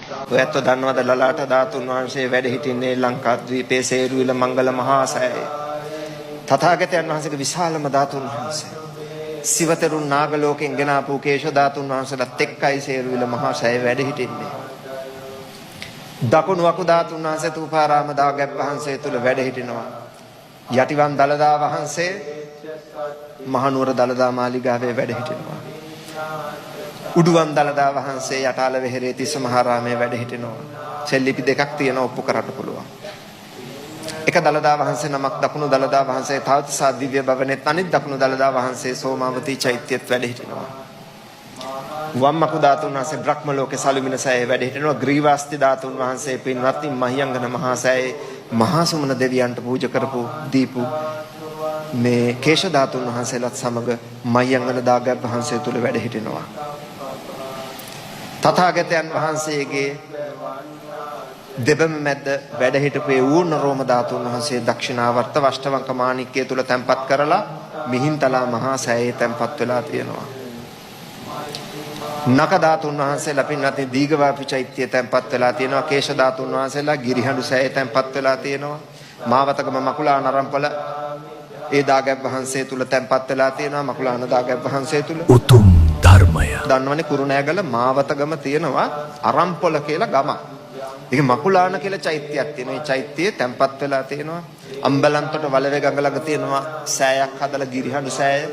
ඔයත් දන්නවද ලලාට ධාතුන් වහන්සේ වැඩ සිටින්නේ ලංකාද්වීපයේ සේරුවිල මංගල මහා සෑයේ. තථාගතයන් වහන්සේගේ විශාලම ධාතුන් වහන්සේ. සිවතරුන් නාග ලෝකෙන් ගෙන ආපු කේශ ධාතුන් වහන්සේලාත් එක්කයි සේරුවිල මහා සෑයේ වැඩ සිටින්නේ. දකුණු වකු ධාතුන් වහන්සේ තූපාරාම දාගැබ් වහන්සේ තුල වැඩ සිටිනවා. යටිවම් දළදා වහන්සේ මහනුවර දළදා මාලිගාවේ වැඩ සිටිනවා. උඩුවම් දළදා වහන්සේ යටාල වෙහෙරේ තිස්ස මහාරාමයේ වැඩ සිටිනවා. සෙල්ලිපි දෙකක් තියෙන ඔප්පු කරන්න පුළුවන්. එක දළදා වහන්සේ නමක් දකුණු දළදා වහන්සේ තාවතිසා දිව්‍ය භවනේ අනිත් දකුණු දළදා වහන්සේ සෝමාවතී චෛත්‍යයේත් වැඩ සිටිනවා. වම් මකු ධාතුන් වහන්සේ බ්‍රහ්ම ලෝකේ සලුමින සෑයේ වැඩ සිටිනවා. ග්‍රීවාස්ති ධාතුන් වහන්සේ පින්වත්නි මහියංගන මහා සෑයේ මහා සුමන දෙවියන්ට පූජා කරපු දීපු මේ කේශ ධාතුන් වහන්සේලාත් සමග මහියංගන දාගැබ් වහන්සේ තුල වැඩ සිටිනවා. තථාගතයන් වහන්සේගේ දෙබම මැද වැඩ හිටපු ඌර්ණ රෝම ධාතුන් වහන්සේ දක්ෂිනාවර්ත වෂ්ටවංක මාණික්කය තුල තැන්පත් කරලා මිහින්තලා මහා සෑයේ තැන්පත් වෙලා තියෙනවා. නක ධාතුන් වහන්සේලා පින්වත්නි දීඝවාපි චෛත්‍යයේ තැන්පත් වෙලා තියෙනවා. කේශ ධාතුන් වහන්සේලා ගිරිහඬු සෑයේ තැන්පත් වෙලා තියෙනවා. මාවතගම මකුලා නරම්පල ඒ දාගැබ් වහන්සේ තුල තැන්පත් වෙලා තියෙනවා. මකුලාන දාගැබ් වහන්සේ තුල උතුම් ධර්මය. දන්නවනේ කුරුණෑගල මාවතගම තියෙනවා අරම්පොල කියලා ගමක්. ඒක මකුලාන කියලා චෛත්‍යයක් තියෙනවා. මේ චෛත්‍යයේ තැන්පත් වෙලා තියෙනවා. අම්බලන්තොට වලවේ ගඟ ළඟ තියෙනවා සෑයක් හදලා ගිරිහඬු සෑය.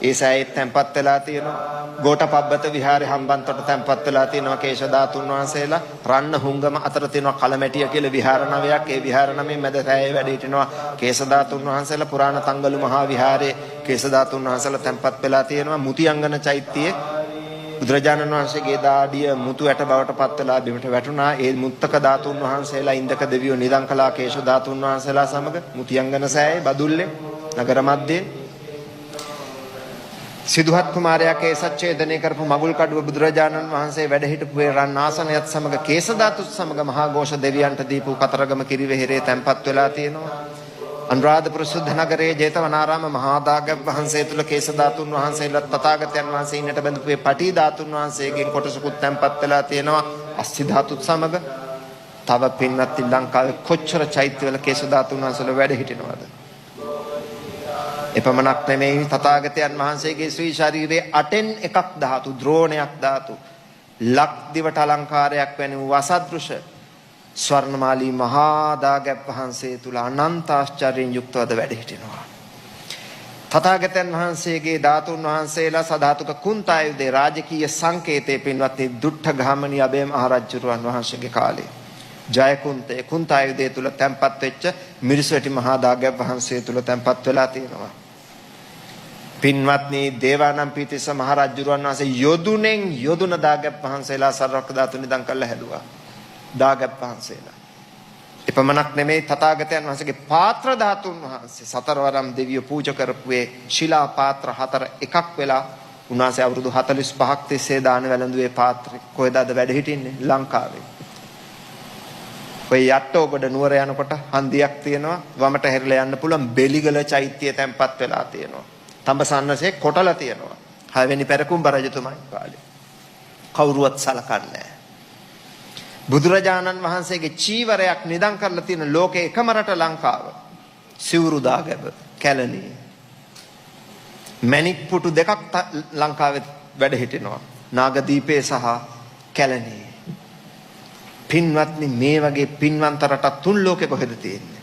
ඒ සෑයේ තැන්පත් වෙලා තියෙනවා. ගෝඨපබ්බත විහාරේ හම්බන්තොට තැන්පත් වෙලා තියෙනවා කේශ ධාතුන් වහන්සේලා. රන්න හුංගම අතර තියෙනවා කලමැටිය කියලා විහාර නවයක්. ඒ විහාර නමේ මැද සෑයේ වැඩ සිටිනවා කේශ ධාතුන් වහන්සේලා. පුරාණ තංගලු මහා විහාරේ කේශ ධාතුන් වහන්සේලා තැන්පත් වෙලා තියෙනවා. මුතියංගන චෛත්‍යයේ බුදුරජාණන් වහන්සේගේ දාඩිය මුතු ඇට බවට පත් වෙලා බිමට වැටුණා. ඒ මුත්තක ධාතුන් වහන්සේලා ඉන්දක දෙවියෝ නිදන් කළා කේශ ධාතුන් වහන්සේලා සමග මුතියංගන සෑයේ බදුල්ලේ නගර මැද්දේ. සිදුහත් කුමාරයා කේසච්ඡේදනය කරපු මගුල් කඩුව බුදුරජාණන් වහන්සේ වැඩ හිටපු රන් ආසනයත් සමග කේස ධාතුත් සමග මහා ഘോഷ දෙවියන්ට දීපු කතරගම කිරිවෙහෙරේ තැන්පත් වෙලා තියෙනවා. අනුරාධපුර සුද්ධ නගරයේ ජේතවනාරාම මහා දාගැබ් වහන්සේ තුල කේස ධාතුන් වහන්සේලා තථාගතයන් වහන්සේ ඉන්නට බඳපු පටි ධාතුන් වහන්සේගෙන් කොටසකුත් තැන්පත් වෙලා තියෙනවා. අස්ථි ධාතුත් සමග තව පින්වත් ලංකාවේ කොච්චර චෛත්‍යවල කේස ධාතුන් වහන්සේලා වැඩ හිටිනවද? එපමණක් නෙමෙයි තථාගතයන් වහන්සේගේ ශ්‍රී ශරීරයේ 8න් එකක් ධාතු ද්‍රෝණයක් ධාතු ලක්දිවට අලංකාරයක් වැනි වසදෘශ ස්වර්ණමාලී මහා දාගැබ් වහන්සේ තුල අනන්ත ආශ්චර්යයෙන් යුක්තවද වැඩ සිටිනවා. තථාගතයන් වහන්සේගේ ධාතුන් වහන්සේලා සධාතුක කුන්තායුධේ රාජකීය සංකේතයේ පින්වත්නි දුට්ඨ ගාමණී අබේ මහරජුරුවන් වහන්සේගේ කාලේ ජයකුන්තේ කුන්තායුධය තුල තැන්පත් වෙච්ච මිරිසවැටි මහා දාගැබ් වහන්සේ තුල තැන්පත් වෙලා තියෙනවා. පින්වත්නි දේවානම්පියතිස්ස මහරජුරුවන් වහන්සේ යොදුනෙන් යොදුන දාගැබ් වහන්සේලා සර්වක ධාතු නිදන් කළා හැදුවා. දාගැබ් වහන්සේලා. එපමණක් නෙමෙයි තථාගතයන් වහන්සේගේ පාත්‍ර ධාතුන් වහන්සේ සතරවරම් දෙවියෝ පූජා කරපුවේ ශිලා පාත්‍ර 4 එකක් වෙලා උන්වහන්සේ අවුරුදු 45ක් තිස්සේ දාන වැළඳුවේ පාත්‍රේ කොහෙද අද වැඩ හිටින්නේ ලංකාවේ. ඔය යට්ටෝගොඩ නුවර යනකොට හන්දියක් තියෙනවා වමට හැරිලා යන්න පුළුවන් බෙලිගල චෛත්‍යය තැන්පත් වෙලා තියෙනවා. තඹසන්නසේ කොටලා තියෙනවා. 6 වෙනි පෙරකුම්බ රජතුමායි කාලේ. කවුරුවත් සලකන්නේ නැහැ. බුදුරජාණන් වහන්සේගේ චීවරයක් නිදන් කරලා තියෙන ලෝකේ එකම රට ලංකාව. සිවුරු දාගැබ කැලණියේ. මණික් පුටු දෙකක් ලංකාවේ වැඩ හිටිනවා. නාගදීපේ සහ කැලණියේ. පින්වත්නි මේ වගේ පින්වන්ත රටක් තුන් ලෝකේ කොහෙද තියෙන්නේ?